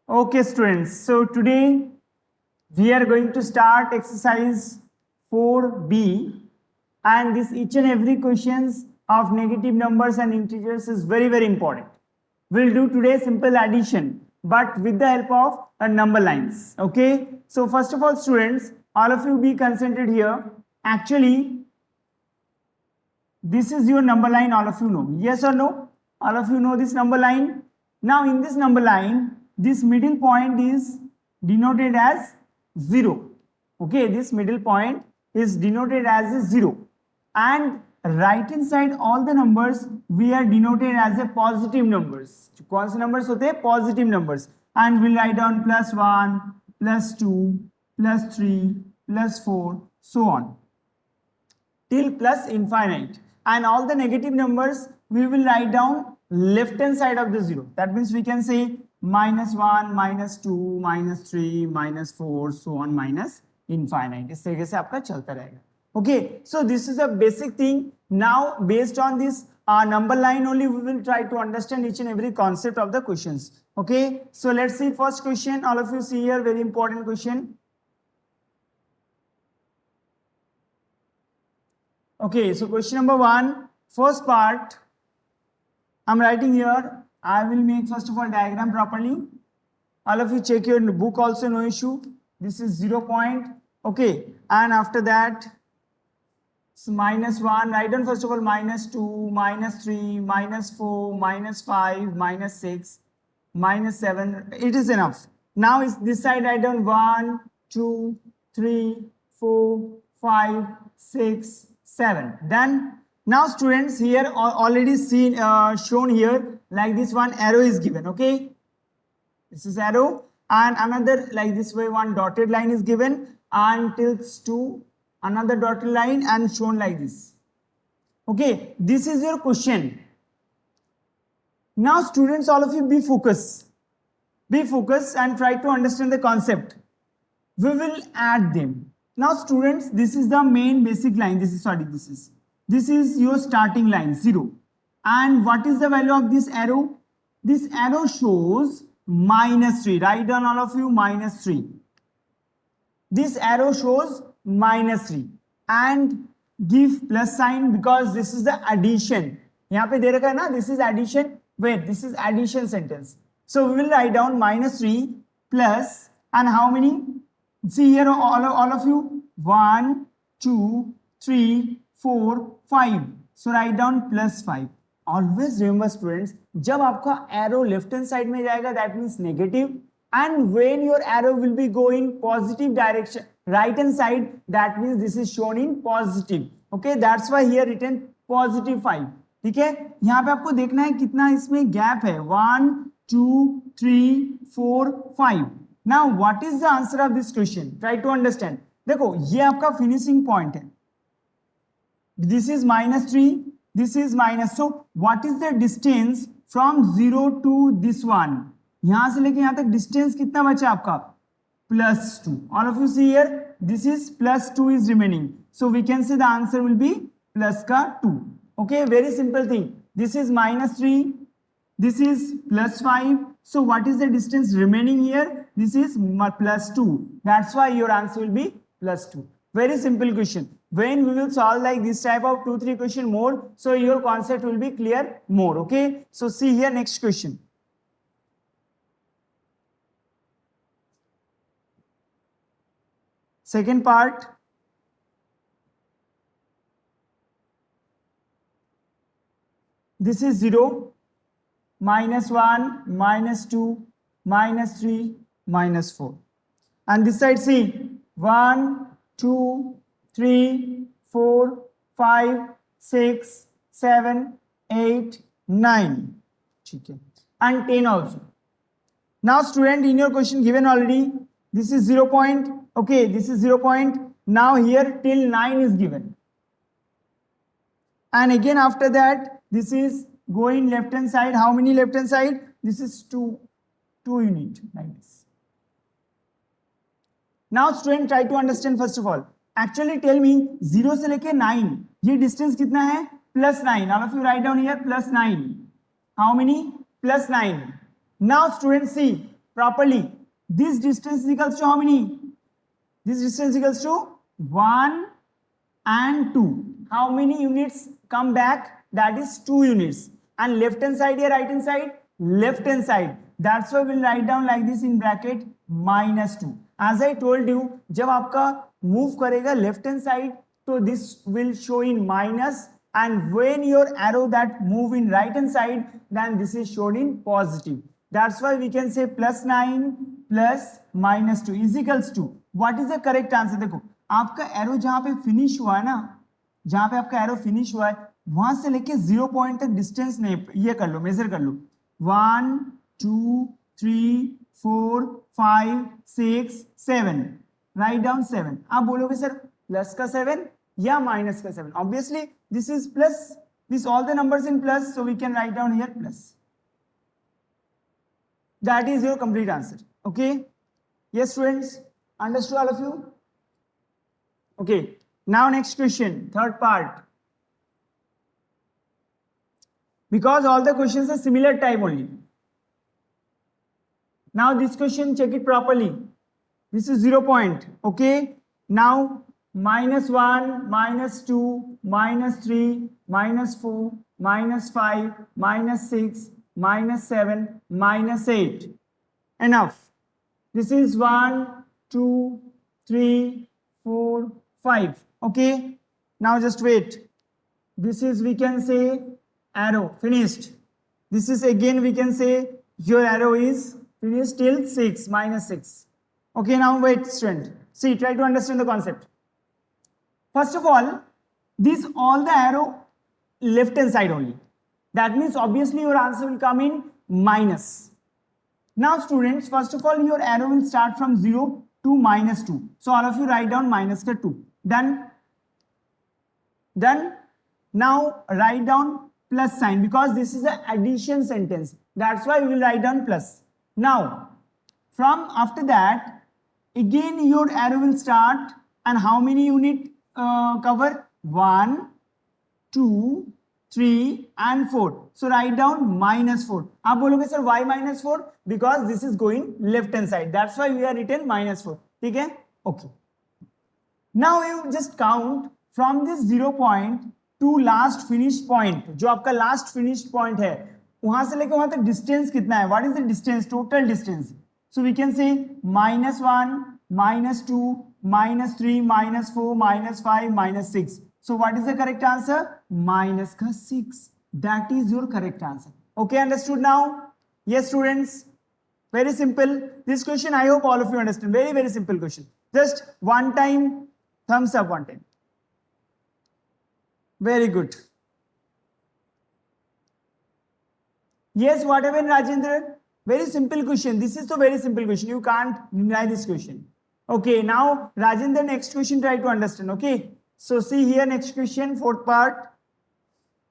Okay, students. So today we are going to start exercise 4B, and this each and every questions of negative numbers and integers is very important. We'll do today simple addition, but with the help of a number lines. Okay. So first of all, students, all of you be concentrated here. Actually, this is your number line. All of you know. Yes or no? All of you know this number line. Now in this number line, this middle point is denoted as 0. Okay, this middle point is denoted as a 0. And right inside all the numbers, we are denoted as a positive numbers. कौन से numbers होते हैं? Positive numbers. And we'll write down +1, +2, +3, +4, so on. Till plus infinite. And all the negative numbers we will write down left hand side of the 0. That means we can say -1, -2, -3, -4, so on, minus infinite. इस तरीके से आपका चलता रहेगा. Okay, so this is a basic thing. Now based on this number line only, we will try to understand each and every concept of the questions. Okay, so let's see first question. All of you see here, very important question. Okay, so question number 1, first part, I'm writing here. I will make first of all diagram properly. All of you check your book also, no issue. This is 0 point. Okay, and after that, so -1, write down first of all -2, -3, -4, -5, -6, -7. It is enough. Now is this side, write down 1, 2, 3, 4, 5, 6, 7. Done. Now students, here already seen shown here like this, one arrow is given. Okay, this is arrow, and another like this way one dotted line is given, and tilts to another dotted line and shown like this. Okay, this is your question. Now students, all of you be focused and try to understand the concept. We will add them. Now students, this is the main basic line. This is your starting line, 0. And what is the value of this arrow? This arrow shows -3. Write down all of you -3. This arrow shows -3 and give plus sign because this is the addition. यहाँ पे दे रखा है ना, this is addition. Wait, this is addition sentence. So we will write down -3 plus, and how many? See here, all of you, 1, 2, 3, 4, 5. So write down +5. Always remember students, जब आपका arrow left hand side में जाएगा, that means negative, and when your arrow will be going positive direction, right hand side, that means this is shown in positive. Okay, that's why here written +5. ठीक है, यहाँ पे आपको देखना है कितना इसमें गैप है, 1, 2, 3, 4, 5. Now what is the answer of this question? Try to understand. देखो ये आपका फिनिशिंग पॉइंट है. This is -3, this is minus. So what is the distance from 0 to this one? यहां से लेके यहां तक डिस्टेंस कितना बचा आपका? +2. All of you see here, this is +2 is remaining. So we can say the answer will be plus का 2. Okay, very simple thing. This is -3. This is +5. So what is the distance remaining here? This is +2. That's why your answer will be +2. Very simple question. When we will solve like this type of 2-3 question more, so your concept will be clear more. Okay. So see here next question. Second part. This is 0, -1, -2, -3, -4. And this side see 1, 2, 3, 4, 5, 6, 7, 8, 9. ठीक है. And 10 also. Now student, in your question given already, this is 0 point. Okay, this is 0 point. Now here till 9 is given. And again after that, this is going left hand side. How many left hand side? This is 2 unit like this. Now student, try to understand first of all. Actually tell me 0 से लेके 9 ये distance कितना है? +9. All of you write down here +9. How many? +9. Now students see, properly. This distance is equals to how many? This distance equals to 1 and 2. How many units come back? That is 2 units. And left hand side या right hand side? Left hand side. That's why we'll write down like this in bracket -2. As I told you, जब आपका move करेगा left hand side, तो this will show in minus, and when your arrow that move in right hand side, then this is shown in positive. That's why we can say +9 plus -2 is equals to, what is the correct answer? देखो आपका arrow जहां पे finish हुआ है ना, जहां पे आपका एरो फिनिश हुआ है, वहां से लेके 0 पॉइंट तक डिस्टेंस नहीं, ये कर लो, मेजर कर लो, 1 2 3 4 5 6 7, राइट डाउन 7. आप बोलोगे सर प्लस का 7 या माइनस का 7? Obviously this is plus, this all the numbers in plus, so we can write down here plus. That is your complete answer. Okay, yes students, understood all of you? Okay, now next question, third part. Because all the questions are similar type only. Now this question, check it properly. This is 0 point. Okay, now -1 -2 -3 -4 -5 -6 -7 -8. Enough. This is 1 2 3 4 5. Okay, now just wait. This is, we can say, arrow finished. This is again, we can say your arrow is finished till 6 -6. Okay, now wait student, see, try to understand the concept. First of all, this all the arrow left hand side only. That means obviously your answer will come in minus. Now students, first of all, your arrow will start from 0 to -2. So all of you write down -2. Done? Done? Now write down plus sign, because this is an addition sentence. That's why we will write down plus. Now, from after that, again your arrow will start, and how many unit cover? 1 2 3 and 4. So write down -4. आप बोलोगे sir why -4? Because this is going left hand side. That's why we are written -4. ठीक है? Okay. Now you just count from this 0 point to last finished point. जो आपका last finished point है, वहां से लेकर वहां तक distance कितना है? What is the distance? Total distance. So we can say -1 -2 -3 -4 -5 -6. So what is the correct answer? -6. That is your correct answer. Okay, understood now? Yes students, very simple. This question I hope all of you understand. Very, very simple question. Just one time, thumbs up one time. Very good. Yes, what happened Rajendra? Very simple question. This is the very simple question. You can't deny this question. Okay, now Rajendra, next question try to understand. Okay, so see here, next question, fourth part.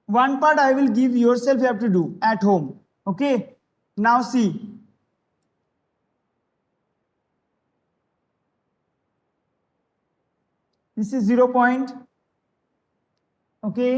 One part I will give, yourself you have to do at home. Okay, now see. This is 0 point. Okay,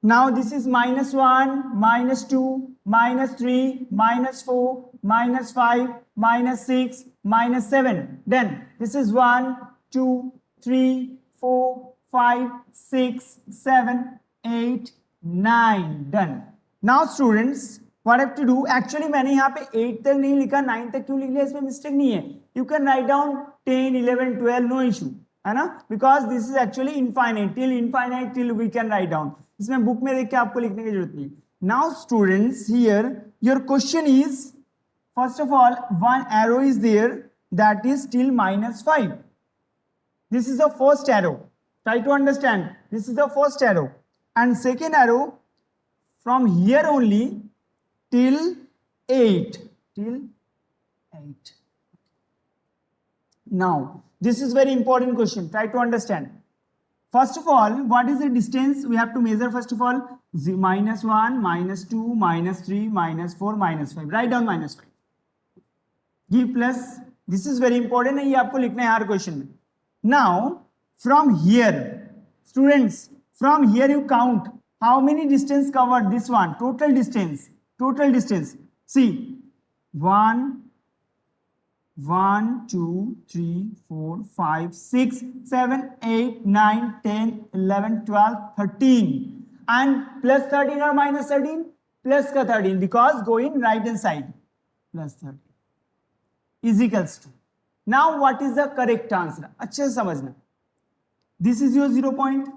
now this is -1 -2 -3 -4 -5 -6 -7. Then this is 1 2 3 4 5 6 7 8 9. Done. Now students, what I have to do, actually मैंने यहाँ पे 8 तक नहीं लिखा, 9 तक क्यों लिख लिया? इसमें मिस्टेक नहीं है. You can write down 10 11 12, no issue, है ना? Because this is actually infinite, till we can write down. इसमें बुक में देख के आपको लिखने की जरूरत नहीं. Now students, here your question is, first of all, one arrow is there that is till -5. This is the first arrow. Try to understand. This is the first arrow, and second arrow from here only till 8. Till 8. Now this is very important question. Try to understand. First of all, what is the distance? We have to measure first of all. -1 -2 -3 -4 -5. Write down -5. Give plus. This is very important. ये आपको लिखना है हर question में. Now from here, students, from here you count how many distance covered. This one, total distance. total distance. See, 1, 1, 2, 3, 4, 5, 6, 7, 8, 9, 10, 11, 12, 13. And plus 13 or minus 13? Plus ka 13 because going right hand side. Plus 13 is equals to. Now what is the correct answer? अच्छे से समझना. This is your 0 point.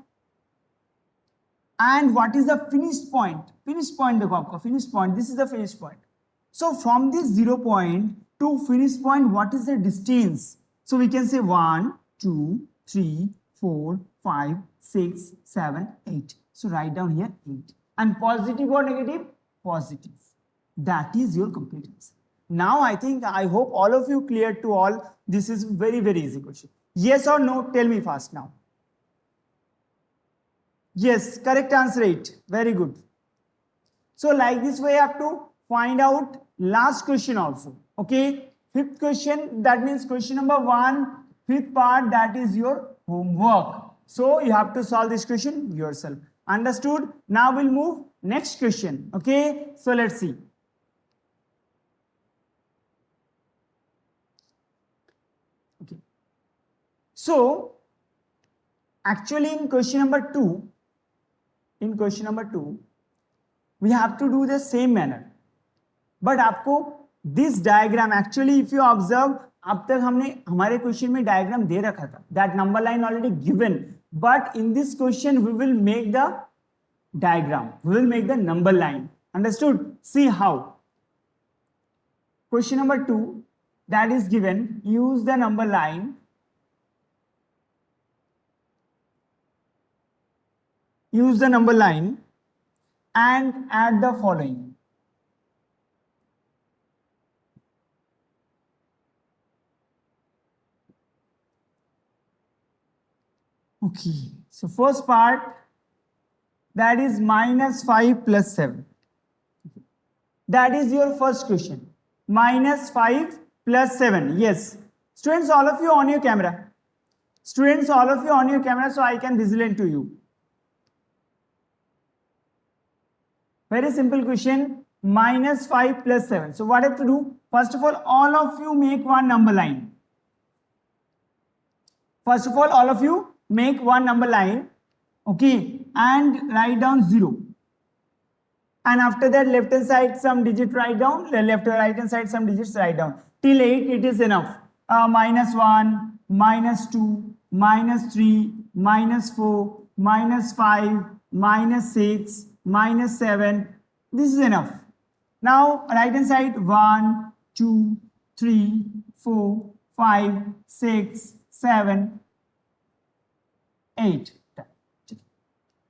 And what is the finished point? Finished point देखो आपका finished point. This is the finished point. So from this 0 point to finished point, what is the distance? So we can say 1, 2, 3, 4, 5, 6, 7, 8. So write down here 8. And positive or negative? Positive. That is your complete answer. Now I hope all of you cleared to all. This is very, very easy question. Yes or no? Tell me fast now. Yes, correct answer 8. Very good. So like this way you have to find out last question also. Okay. Fifth question, that means question number 1, fifth part, that is your homework. So you have to solve this question yourself. Understood? Now we'll move next question. Okay. So let's see. Okay. So actually in question number 2, we have to do the same manner. But आपको this diagram, actually if you observe, अब तक हमने हमारे question में diagram दे रखा था, that number line already given, but in this question we will make the diagram, we will make the number line. Understood? See how. Question number 2, that is given, use the number line. Use the number line and add the following. Okay, so first part, that is minus 5 plus 7. That is your first question. Minus 5 plus 7. Yes. Students, all of you on your camera. Students, all of you on your camera so I can vigilant to you. Very simple question. Minus 5 plus 7. So what I have to do? First of all of you make one number line. First of all of you make one number line. Okay. And write down 0. And after that, left hand side some digit write down. Left or right hand side some digits write down. Till 8 it is enough. Minus 1, minus 2, minus 3, minus 4, minus 5, minus 6, minus 7. This is enough. Now right hand side 1, 2, 3, 4, 5, 6, 7, 8.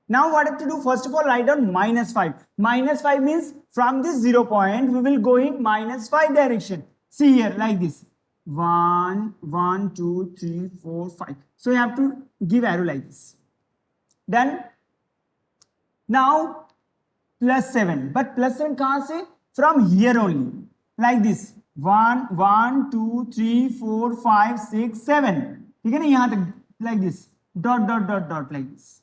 Now what I have to do? First of all, write down minus 5. Minus 5 means from this 0 point we will go in minus 5 direction. See here like this. 1, 1, 2, 3, 4, 5. So you have to give arrow like this. Done. Now plus 7. But plus 7 kahan se? From here only. Like this. 1, 1, 2, 3, 4, 5, 6, 7. ठीक है ना? यहाँ तक like this. Dot, dot, dot, dot like this.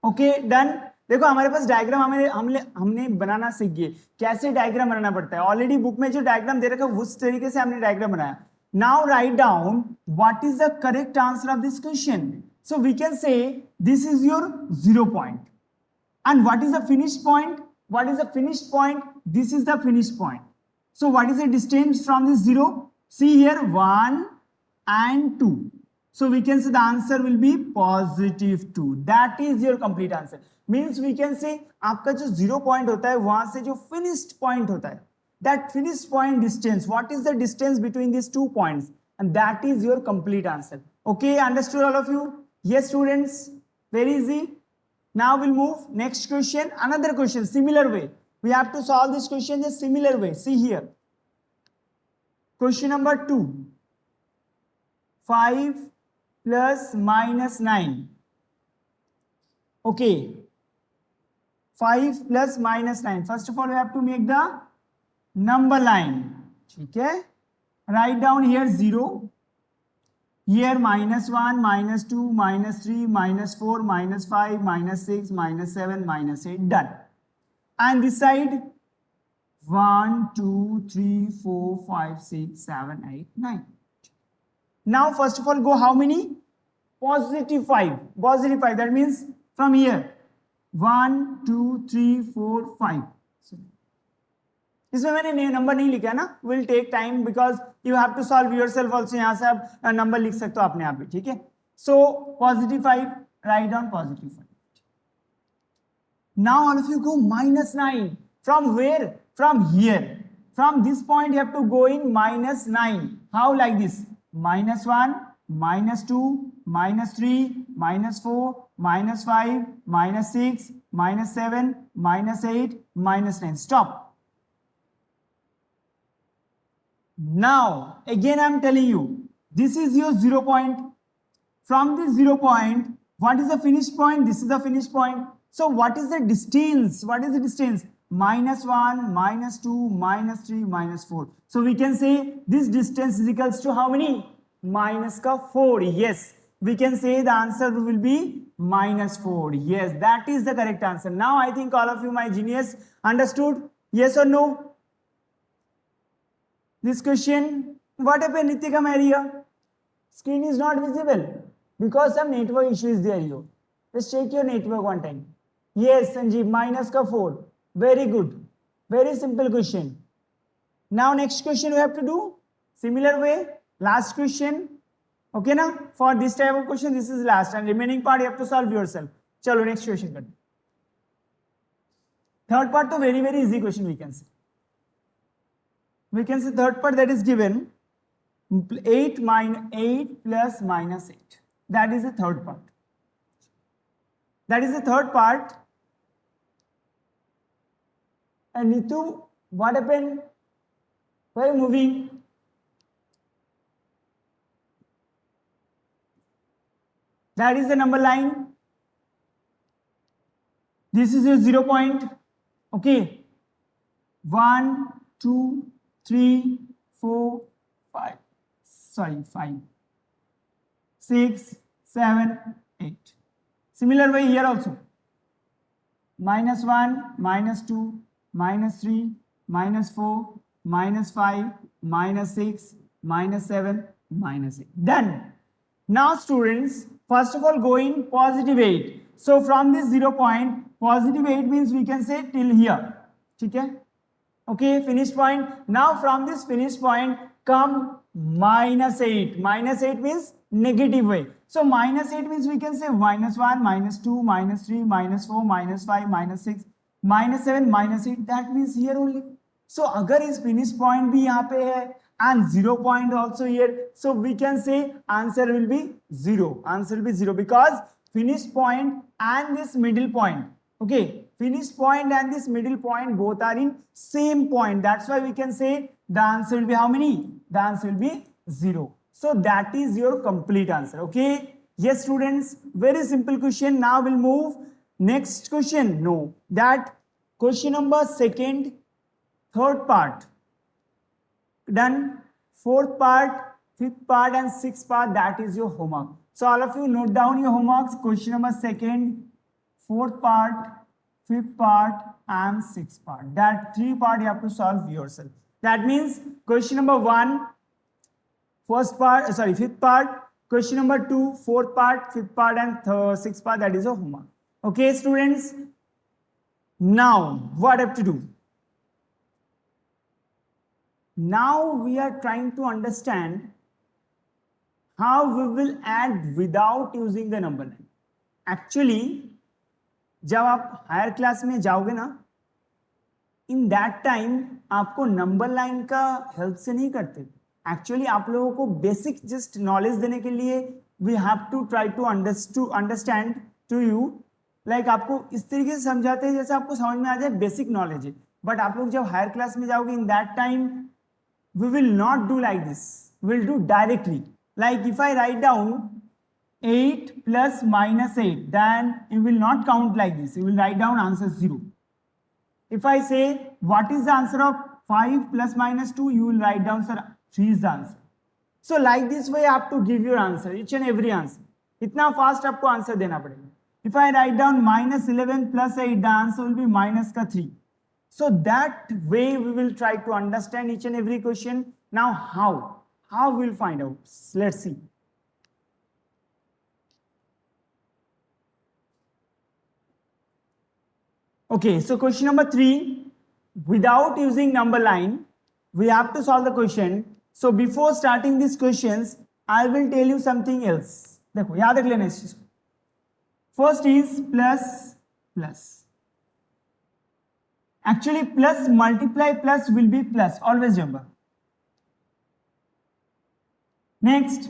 Okay done. देखो हमारे पास diagram हमने बनाना सीख गए. कैसे डायग्राम बनाना पड़ता है. ऑलरेडी बुक में जो डायग्राम दे रखा है उस तरीके से हमने डायग्राम बनाया. Now write down what is the correct answer of this question. So we can say this is your 0 point. And what is the finish point. What is the finish point. This is the finish point. So what is the distance from this 0. See here 1 and 2. So we can say the answer will be positive 2. That is your complete answer. Means we can say आपका जो 0 point होता है वहां से जो finished point होता है, that finished point distance, what is the distance between these 2 points, and that is your complete answer. Okay, understood all of you? Yes students, very easy. Now we'll move next question. Another question similar way. We have to solve this question in a similar way. See here. Question number 2. 5 plus minus 9. Okay. 5 plus minus 9. First of all, we have to make the number line. Okay. Write down here 0. Here minus 1, minus 2, minus 3, minus 4, minus 5, minus 6, minus 7, minus 8. Done. and this side 1, 2, 3, 4, 5, 6, 7, 8, 9. Now first of all go how many? Positive 5. Positive 5. That means from here 1, 2, 3, 4, 5. इसमें मैंने number नहीं लिखा ना. Will take time because you have to solve yourself also. यहाँ से आप number लिख सकते हो अपने आप भी. ठीक है. So positive 5. Write down positive 5. Now all of you go -9. From where? From here. From this point you have to go in -9. How? Like this. -1, -2, -3, -4, -5, -6, -7, -8, -9. Stop. Now again I am telling you, this is your 0 point. From this 0 point, what is the finish point? This is the finish point. So what is the distance? What is the distance? -1, -2, -3, -4. So we can say this distance is equals to how many? -4. Yes, we can say the answer will be -4. Yes, that is the correct answer. Now I think all of you, my genius, understood. Yes or no? This question, what happened, Nitika Maria? Screen is not visible because some network issue is there here. Let's check your network one time. Yes, Sanjeev, -4. Very good. Very simple question. Now next question we have to do similar way. Last question. Okay na? For this type of question, this is last and remaining part you have to solve yourself. Chalo, next question karte. Third part to very easy question we can say. We can say third part that is given 8 plus -8. That is the third part. That is the third part. And Nitu, what happened? Why are you moving? That is the number line. This is your 0 point. Okay. 1, 2, 3, 4, 5. Sorry, 5, 6, 7, 8. Similar way here also. -1, -2, -3, -4, -5, -6, -7, -8. Done. Now students, first of all go in positive 8. So from this 0 point, positive 8 means we can say till here. Okay? Okay, finish point. Now from this finish point come -8. -8 means negative way. So -8 means we can say -1, -2, -3, -4, -5, -6, -7, -8. That means here only. So अगर इस finish point भी यहाँ पे है and 0 point also here, so we can say answer will be 0. Answer will be 0 because finish point and this middle point. Okay, finish point and this middle point both are in same point. That's why we can say the answer will be how many? The answer will be 0. So that is your complete answer. Okay. Yes, students. Very simple question. Now we'll move next question. No, that question number second, third part done. Fourth part, fifth part, and sixth part. That is your homework. So all of you note down your homeworks. Question number second, fourth part, fifth part, and sixth part. That 3 part you have to solve yourself. That means question number 1, first part, fifth part, question number 2, fourth part, fifth part, and sixth part. That is your homework. Okay, students. Now what I have to do? Now we are trying to understand how we will add without using the number line. Actually, जब आप higher class में जाओगे ना, इन that time आपको number line का help से नहीं करते. एक्चुअली आप लोगों को बेसिक जस्ट नॉलेज देने के लिए we have to try to understand to you. Like आपको इस तरीके से समझाते हैं जैसे आपको समझ में आ जाए बेसिक नॉलेज है. बट आप लोग जब हायर क्लास में जाओगे in that time we will not do like this. Will do directly. Like if I write down 8 plus -8, then you will not count like this. You will write down answer 0. If I say what is the answer of 5 plus -2, you will write down sir 3 is the answer. So like this way you have to give your answer, each and every answer. इतना fast आपको answer देना पड़ेगा. If I write down -11 plus 8, the answer will be minus का 3. So that way we will try to understand each and every question. Now how we'll find out, let's see. Okay, so question number 3, without using number line, we have to solve the question. So before starting these questions, I will tell you something else. देखो याद रख लेना इस चीज को. First is plus plus. Actually, plus multiply plus will be plus. Always remember. Next,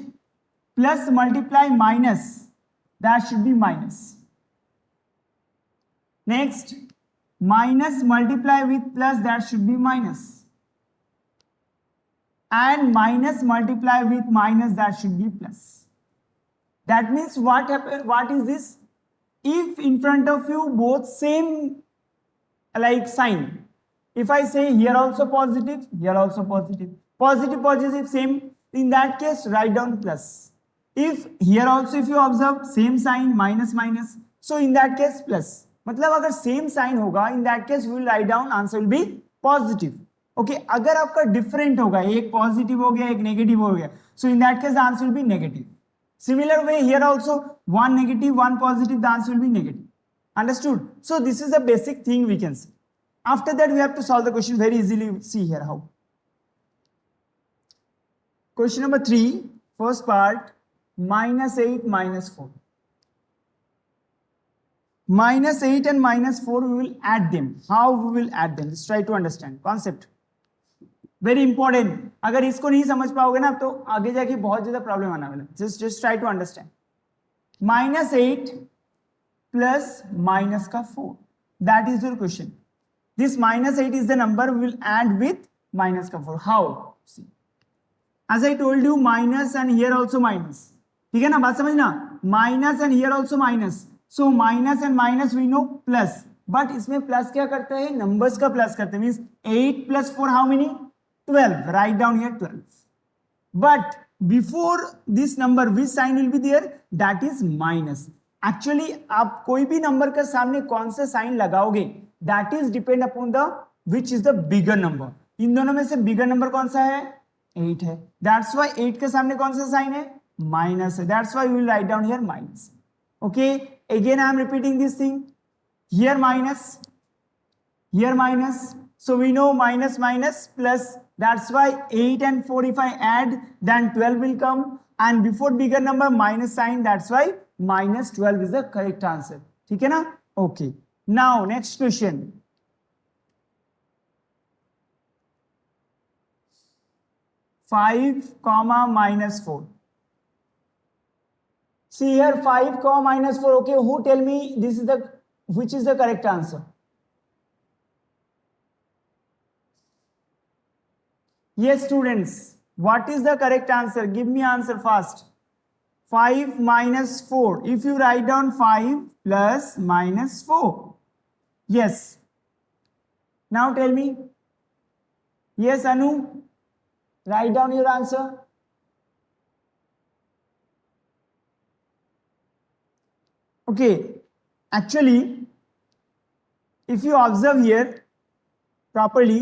plus multiply minus. That should be minus. Next, minus multiply with plus. That should be minus. And minus multiply with minus. That should be plus. That means what happened? What is this? If in front of you both same like sign, if I say here also positive, here also positive, positive positive same, in that case write down plus. If here also if you observe same sign minus minus, so in that case plus. मतलब अगर same sign होगा, in that case we will write down answer will be positive. Okay, अगर आपका different होगा, एक positive हो गया एक नेगेटिव हो गया, so in that case the answer will be negative. Similar way here also, one negative, one positive, the answer will be negative. Understood? So this is the basic thing we can see. After that, we have to solve the question very easily. See here how. Question number 3, first part, minus 8, minus 4. Minus 8 and minus 4, we will add them. How we will add them? Let's try to understand concept. Very important. अगर इसको नहीं समझ पाओगे ना तो आगे जाके बहुत ज्यादा प्रॉब्लम आने वाला. Just try to understand. Minus 8 plus minus का 4, that is your question. This minus 8 is the number we will add with minus का 4. How? See, as I told you, minus and here also minus. ठीक है ना, बात समझना. Minus and here also minus, so minus and minus we know plus, but इसमें plus क्या करते हैं? नंबर्स का प्लस करते हैं. Means 8 plus 4 how many? 12. Write down here 12. But before this number, which sign will be there? That is minus. Actually, आप कोई भी नंबर के सामने कौन सा साइन लगाओगे, that is depend upon the which is the bigger number. इन दोनों में से bigger number कौन सा है? 8 है. That's why 8 के सामने कौन सा साइन है? Minus है. That's why we will write down here minus. Okay. Again, I am repeating this thing. Here minus, here minus. So we know minus minus plus. That's why 8 and 4 if I add, then 12 will come, and before bigger number minus sign, that's why minus 12 is the correct answer. ठीक है ना? Okay. Now next question. 5 comma minus 4. See here 5 comma minus 4. Okay, who tell me this is the which is the correct answer? Yes, students, what is the correct answer? Give me answer fast. 5 minus 4. If you write down 5 plus minus 4. Yes. Now tell me. Yes, Anu. Write down your answer. Okay. Actually, if you observe here properly,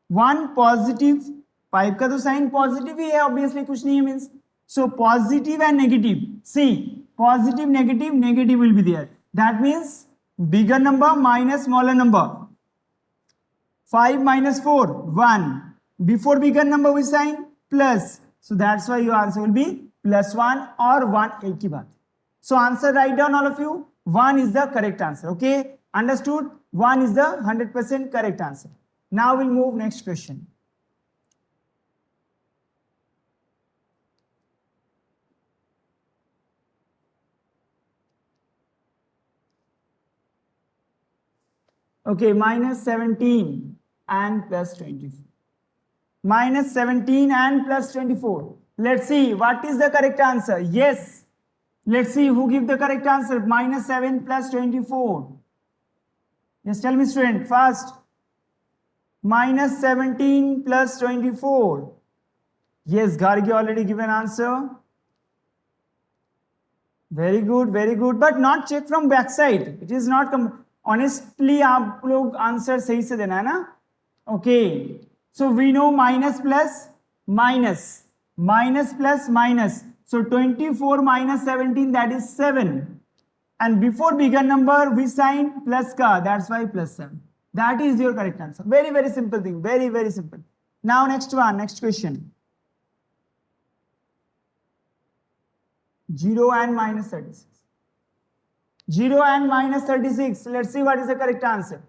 one positive, 5 का तो sign positive ही है, obviously कुछ नहीं है means. So positive and negative, see positive negative, negative will be there. That means bigger number minus smaller number. 5 minus 4, 1. Before bigger number we sign plus. So that's why your answer will be plus 1 or 1. एक ही बात. So answer write down all of you. 1 is the correct answer. Okay, understood? 1 is the 100% correct answer. Now we'll move next question. Okay, minus 17 and plus 24. Minus 17 and plus 24. Let's see what is the correct answer. Yes. Let's see who give the correct answer. Minus 7 plus 24. Yes, tell me student fast. Minus 17 plus 24. Yes, Gargi already given answer. Very good, very good. But not check from backside. It is not honestly आप लोग answer सही से देना है ना. Okay, so we know minus plus minus, minus plus minus, so 24 minus 17, that is 7, and before bigger number we sign plus ka, that's why plus 7. That is your correct answer. Very very simple thing, very very simple. Now next one, next question. 0 and minus 36. 0 and minus 36. Let's see what is the correct answer.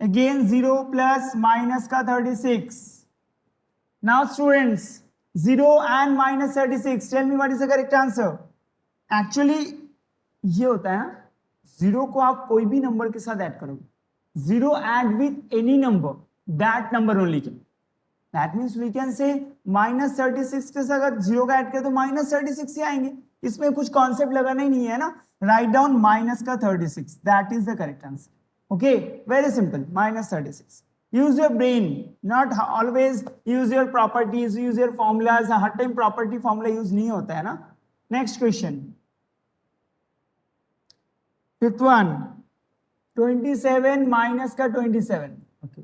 Again 0 plus minus ka 36. Now students, 0 and minus 36. Tell me what is the correct answer. Actually ये होता है ना, 0 को आप कोई भी number के साथ ऐड करोगे. 0 add with any number, that number only can. That means we can say minus 36 के साथ अगर 0 का ऐड करें तो minus 36 ही आएंगे. इसमें कुछ कॉन्सेप्ट लगाना ही नहीं है ना. राइट डाउन माइनस का 36. That is the correct answer. Okay, very simple, minus 36. Use your brain, not always use your properties, use your formulas. Her time property formula use नहीं होता है ना. Next question, fifth one, 27 minus का 27. Okay,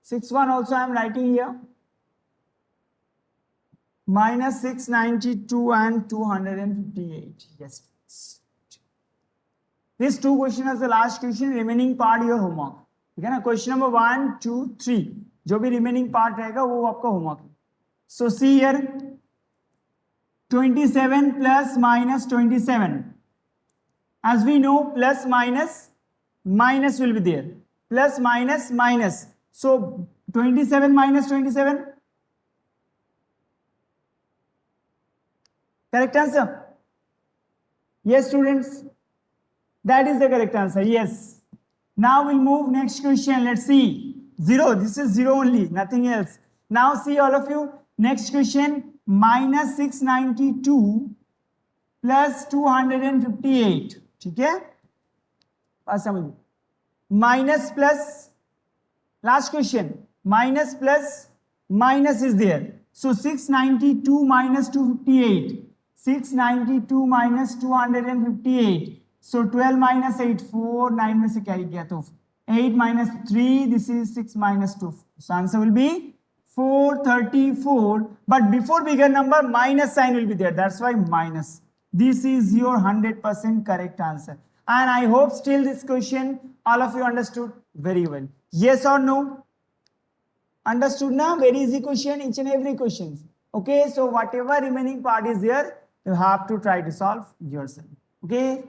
six one also I am writing here. Minus 692 and 258. Yes. These two questions are the last question. Remaining part your homework. ठीक है ना. Question number 1, 2, 3. जो भी remaining part रहेगा वो आपका homework. So see here, 27 plus minus 27. As we know, plus minus minus will be there. Plus minus minus. So 27 minus 27. Correct answer? Yes, students. That is the correct answer. Yes. Now we'll move next question. Let's see. 0. This is 0 only, nothing else. Now see all of you. Next question. Minus 692 plus 258. ठीक है? बात समझिए. Minus plus. Last question. Minus plus minus is there. So 692 minus 258. 692 minus 258. So 12 minus 8, 4, 9 में से carry किया तो 8 minus 3, this is 6 minus 2. So answer will be 434. But before bigger number, minus sign will be there. That's why minus. This is your 100% correct answer. And I hope still this question all of you understood very well. Yes or no? Understood now? Very easy question, each and every question. Okay, so whatever remaining part is there, you have to try to solve yourself. Okay.